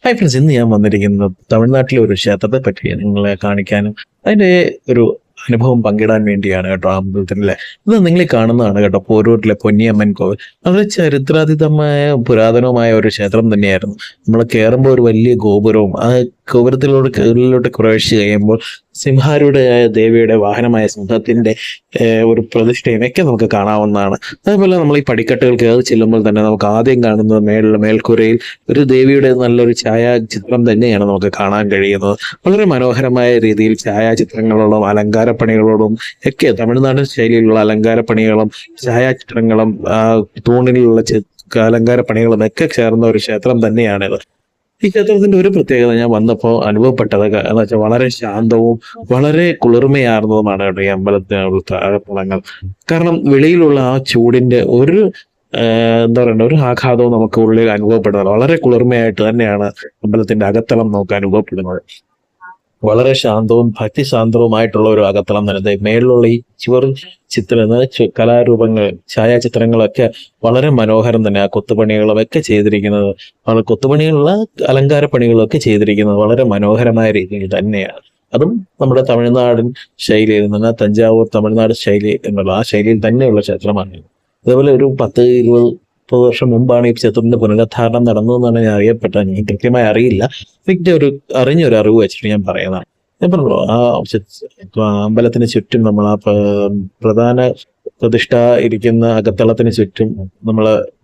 Hi friends, ഇന്ന് ഞാൻ വന്നിരിക്കുന്നത് തമിഴ്നാട്ടിലെ ഒരു ക്ഷേത്രത്തെ പറ്റി നിങ്ങളെ കാണിക്കാനും അതിന്റെ ഒരു അനുഭവം പങ്കിടാൻ വേണ്ടിയാണ് കേട്ടോ. ആ അമ്പലത്തിലെ ഇത് നിങ്ങൾ ഈ കാണുന്നതാണ് കേട്ടോ, പോരൂരിലെ പൊന്നിയമ്മൻ കോവിൽ. അത് ചരിത്രാതീതമായ പുരാതനമായ ഒരു ക്ഷേത്രം തന്നെയായിരുന്നു. നമ്മൾ കയറുമ്പോൾ ഒരു വലിയ ഗോപുരവും ആ ഗോപുരത്തിലോട്ട് പ്രവേശിച്ച് കഴിയുമ്പോൾ സിംഹാരൂഢയായ ദേവിയുടെ വാഹനമായ സിംഹത്തിന്റെ ഒരു പ്രതിഷ്ഠയും ഒക്കെ നമുക്ക് കാണാവുന്നതാണ്. അതേപോലെ നമ്മൾ ഈ പടിക്കെട്ടുകൾ കയറി ചെല്ലുമ്പോൾ തന്നെ നമുക്ക് ആദ്യം കാണുന്നത് മേൽക്കൂരയിൽ ഒരു ദേവിയുടെ നല്ലൊരു ഛായാചിത്രം തന്നെയാണ് നമുക്ക് കാണാൻ കഴിയുന്നത്. വളരെ മനോഹരമായ രീതിയിൽ ഛായാചിത്രങ്ങളോടും അലങ്കാരപ്പണികളോടും ഒക്കെ തമിഴ്നാടൻ ശൈലിയിലുള്ള അലങ്കാരപ്പണികളും ഛായാചിത്രങ്ങളും തൂണിലുള്ള അലങ്കാരപ്പണികളും ഒക്കെ ചേർന്ന ഒരു ക്ഷേത്രം തന്നെയാണിത്. ഈ ക്ഷേത്രത്തിന്റെ ഒരു പ്രത്യേകത ഞാൻ വന്നപ്പോൾ അനുഭവപ്പെട്ടത് എന്ന് വെച്ചാൽ വളരെ ശാന്തവും വളരെ കുളിർമയാർന്നതുമാണ് കേട്ടോ ഈ അമ്പലത്തിനുള്ള താഴെപ്പളങ്ങൾ. കാരണം വെളിയിലുള്ള ആ ചൂടിന്റെ ഒരു എന്താ പറയണ്ട ഒരു ആഘാതവും നമുക്ക് ഉള്ളിൽ അനുഭവപ്പെടുന്നത്. വളരെ കുളിർമയായിട്ട് തന്നെയാണ് അമ്പലത്തിന്റെ അകത്തളം നമുക്ക് അനുഭവപ്പെടുന്നത്. വളരെ ശാന്തവും ഭക്തിശാന്തവുമായിട്ടുള്ള ഒരു അകത്തളം തന്നെ. മേളിലുള്ള ഈ ചുവർ കലാരൂപങ്ങൾ ഛായാചിത്രങ്ങളൊക്കെ വളരെ മനോഹരം തന്നെ. ആ കൊത്തുപണികളും ഒക്കെ ചെയ്തിരിക്കുന്നത്, കൊത്തുപണികളുള്ള അലങ്കാരപ്പണികളൊക്കെ ചെയ്തിരിക്കുന്നത് വളരെ മനോഹരമായ രീതിയിൽ തന്നെയാണ്. അതും നമ്മുടെ തമിഴ്നാടൻ ശൈലിയിൽ നിന്ന്, തഞ്ചാവൂർ തമിഴ്നാട് ശൈലി എന്നുള്ള ആ ശൈലിയിൽ തന്നെയുള്ള ക്ഷേത്രമാണ്. അതേപോലെ ഒരു 10-20 വർഷം മുമ്പാണ് ഈ ക്ഷേത്രത്തിന്റെ പുനരുദ്ധാരണം നടന്നതെന്നാണ് ഞാൻ അറിയപ്പെട്ടത്. എനിക്ക് കൃത്യമായി അറിയില്ല. എനിക്ക് അറിഞ്ഞൊരു അറിവ് വെച്ചിട്ട് ഞാൻ പറയുന്നതാണ്. ഞാൻ പറഞ്ഞല്ലോ, ആ അമ്പലത്തിന് ചുറ്റും നമ്മൾ ആ പ്രധാന പ്രതിഷ്ഠ ഇരിക്കുന്ന അകത്തളത്തിന് ചുറ്റും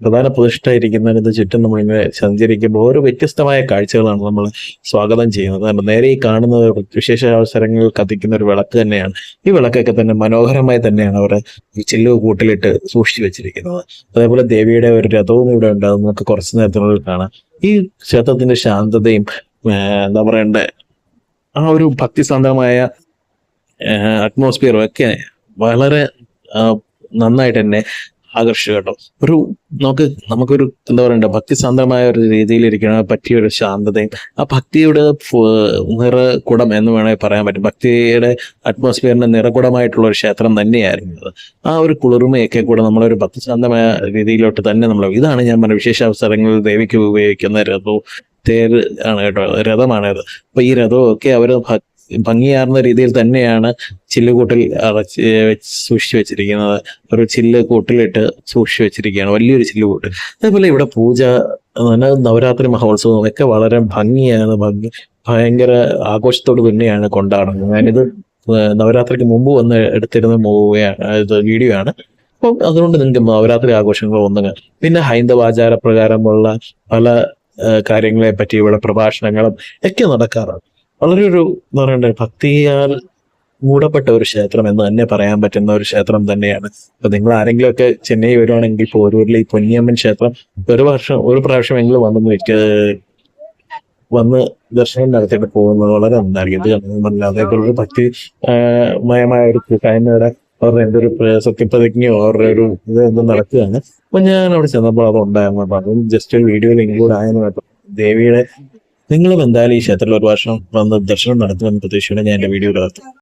പ്രധാന പ്രതിഷ്ഠ ഇരിക്കുന്നതിന് ചുറ്റും നമ്മളിങ്ങനെ സഞ്ചരിക്കുമ്പോൾ ഓരോ വ്യത്യസ്തമായ കാഴ്ചകളാണ് നമ്മൾ സ്വാഗതം ചെയ്യുന്നത്. കാരണം നേരെ ഈ കാണുന്ന വിശേഷ അവസരങ്ങളിൽ കത്തിക്കുന്ന ഒരു വിളക്ക് തന്നെയാണ്. ഈ വിളക്കൊക്കെ തന്നെ മനോഹരമായി തന്നെയാണ് അവിടെ ഈ ചില്ലു കൂട്ടിലിട്ട് സൂക്ഷിച്ചു വെച്ചിരിക്കുന്നത്. അതേപോലെ ദേവിയുടെ ഒരു രഥവും ഇവിടെ ഉണ്ട്. അത് നമുക്ക് കുറച്ചു നേരത്തിനുള്ളിൽ കാണാം. ഈ ക്ഷേത്രത്തിന്റെ ശാന്തതയും എന്താ പറയണ്ടേ ആ ഒരു ഭക്തിസാന്ദ്രമായ അറ്റ്മോസ്ഫിയറും ഒക്കെ വളരെ നന്നായിട്ട് തന്നെ ആകർഷിച്ചു കേട്ടോ. നമുക്കൊരു എന്താ പറയണ്ട ഭക്തിസാന്ദ്രമായ ഒരു രീതിയിലിരിക്കണ പറ്റിയ ഒരു ശാന്തതയും ആ ഭക്തിയുടെ നിറകുടം എന്ന് വേണമെങ്കിൽ പറയാൻ പറ്റും. ഭക്തിയുടെ അറ്റ്മോസ്ഫിയറിന്റെ നിറകുടമായിട്ടുള്ള ഒരു ക്ഷേത്രം തന്നെയായിരുന്നു അത്. ആ ഒരു കുളിർമയൊക്കെ കൂടെ നമ്മളൊരു ഭക്തിശാന്തമായ രീതിയിലോട്ട് തന്നെ ഇതാണ് ഞാൻ പറഞ്ഞ വിശേഷ അവസരങ്ങളിൽ ദേവിക്ക് ഉപയോഗിക്കുന്ന രഥവും തേര് ആണ് കേട്ടോ, രഥമാണത്. അപ്പൊ ഈ രഥമൊക്കെ അവര് ഭംഗിയാർന്ന രീതിയിൽ തന്നെയാണ് ചില്ലുകൂട്ടിൽ സൂക്ഷിച്ചു വെച്ചിരിക്കുന്നത്. ഒരു ചില്ലുകൂട്ടിലിട്ട് സൂക്ഷിച്ചു വെച്ചിരിക്കുകയാണ്, വലിയൊരു ചില്ലുകൂട്ട്. അതേപോലെ ഇവിടെ പൂജ, നവരാത്രി മഹോത്സവം ഒക്കെ വളരെ ഭംഗിയാണ്. ഭയങ്കര ആഘോഷത്തോട് തന്നെയാണ് കൊണ്ടാടുന്നത്. ഞാനിത് നവരാത്രിക്ക് മുമ്പ് വന്ന് എടുത്തിരുന്ന വീഡിയോ ആണ്. അപ്പം അതുകൊണ്ട് നിങ്ങൾക്ക് നവരാത്രി ആഘോഷങ്ങൾ ഒന്നുങ്ങ പിന്നെ ഹൈന്ദവ ആചാരപ്രകാരമുള്ള പല കാര്യങ്ങളെ പറ്റി ഇവിടെ പ്രഭാഷണങ്ങളും ഒക്കെ നടക്കാറാണ്. വളരെ എന്താ പറയണ്ടേ ഭക്തിയാൽ മൂടപ്പെട്ട ഒരു ക്ഷേത്രം എന്ന് തന്നെ പറയാൻ പറ്റുന്ന ഒരു ക്ഷേത്രം തന്നെയാണ്. അപ്പൊ നിങ്ങൾ ആരെങ്കിലും ഒക്കെ ചെന്നൈ വരുവാണെങ്കിൽ പോരൂരിൽ ഈ പൊന്നിയമ്മൻ ക്ഷേത്രം ഒരു പ്രാവശ്യമെങ്കിലും വന്ന് ദർശനം നടത്തിയിട്ട് പോകുന്നത് വളരെ നന്നായിരിക്കും. ഇത് അതേപോലെ ഭക്തി മയമായ ഒരു കൂട്ടായ്മയുടെ അവരുടെ എന്തൊരു സത്യപ്രതിജ്ഞയോ അവരുടെ ഒരു ഇത് നടക്കുകയാണ്. അപ്പൊ ഞാൻ അവിടെ ചെന്നപ്പോൾ അത് ഉണ്ടായിരുന്നു. അപ്പൊ അതും ജസ്റ്റ് ഒരു വീഡിയോയിൽ ഇൻക്ലൂഡ് ആയെന്ന് കേട്ടോ. ദേവിയുടെ നിങ്ങളും എന്തായാലും ഈ ക്ഷേത്രത്തിൽ ഒരു വർഷം വന്ന് ദർശനം നടത്തുമെന്ന് പ്രതീക്ഷയോടെ ഞാൻ എന്റെ വീഡിയോ നടത്തും.